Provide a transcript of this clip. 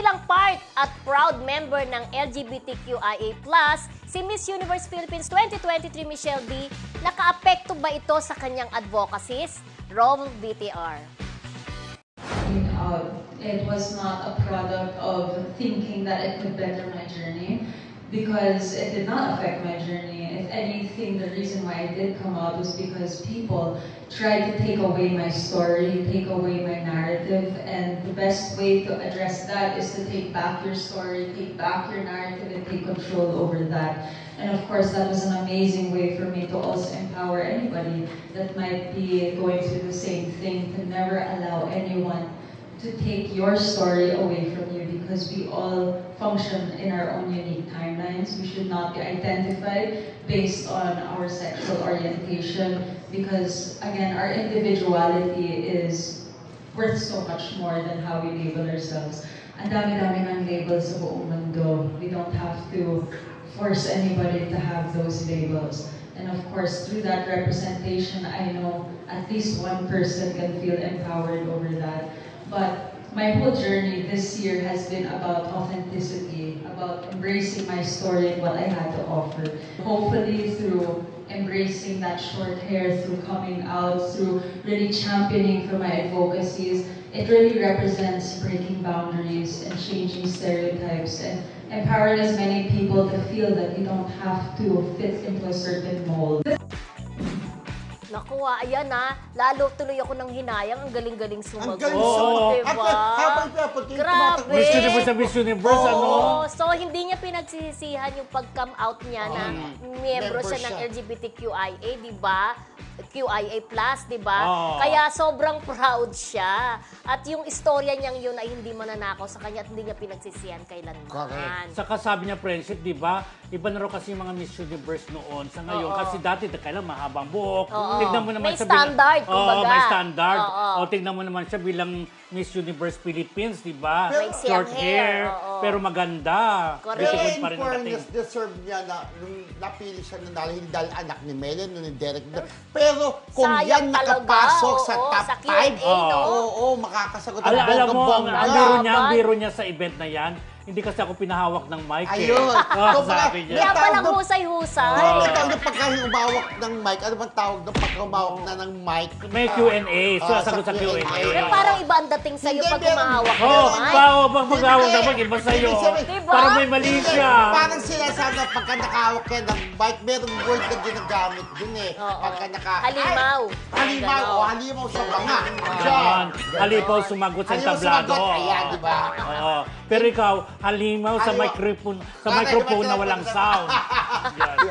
Bilang part at proud member ng LGBTQIA+, si Miss Universe Philippines 2023 Michelle D, nakaapekto ba ito sa kanyang advocacies? Roll VTR. It was not a product of thinking that it could better my journey, because it did not affect my journey. If anything, the reason why I did come out was because people tried to take away my story, take away my narrative, and the best way to address that is to take back your story, take back your narrative, and take control over that. And of course, that was an amazing way for me to also empower anybody that might be going through the same thing, to never allow anyone to take your story away from you, because we all function in our own unique timelines. We should not be identified based on our sexual orientation, because again, our individuality is worth so much more than how we label ourselves. Ang dami-dami ng labels sa buong mundo. We don't have to force anybody to have those labels. And of course, through that representation, I know at least one person can feel empowered over that. But my whole journey this year has been about authenticity, about embracing my story and what I had to offer. Hopefully through embracing that short hair, through coming out, through really championing for my advocacies, it really represents breaking boundaries and changing stereotypes and empowering as many people to feel that you don't have to fit into a certain mold. Naku, ayan lalo tuloy ako ng hinayang, ang galing-galing sumagot. Ang galing sumagot. Diba? Habang pinapunta yung Grabe. Miss Universe sa Miss Universe, So, hindi niya pinagsisisihan yung pag-come out niya na miyembro siya ng LGBTQIA, di ba? QIA+, di ba? Kaya sobrang proud siya. At yung istorya niyang yun ay hindi mananakaw sa kanya at hindi niya pinagsisihan kailanman. Correct. Saka sabi niya, friendship, di ba? Iba na raw kasi yung mga Miss Universe noon sa ngayon. Kasi dati, kailan mahabang buhok. Tignan mo naman may standard, kumbaga. May standard. Tignan mo naman siya bilang Miss Universe Philippines, di ba? Short hair. Pero maganda. Correct. In fairness, deserve niya na nung napili siya na dahil anak ni Melen, ni Derek. Pero kung sayang yan nakapasok sa top 5, makakasagot ang bongga-bongga. Ang biro niya sa event na yan, hindi kasi ako pinahawak ng mic. Ayun. Sabi niya. Kaya palang husay-husay. May tawag na pagkahumawak ng mic. Ano bang tawag na pagkahumawak na ng mic? May Q&A. Sasagot sa Q&A. Pero parang iba ang dating sa'yo pag humahawak ng mic. Pag maghawak ng mic, iba sa'yo. Diba? Parang may mali siya. Parang sinasabi na pagka nakahawak kayo ng mic, merong word na ginagamit dun eh. Pagka Halimaw. Halimaw. Halimaw sa banga. Halimaw sumagot sa tablado. Ayan, di ba? Pero ikaw, halimaw sa microphone na walang sound. Yan.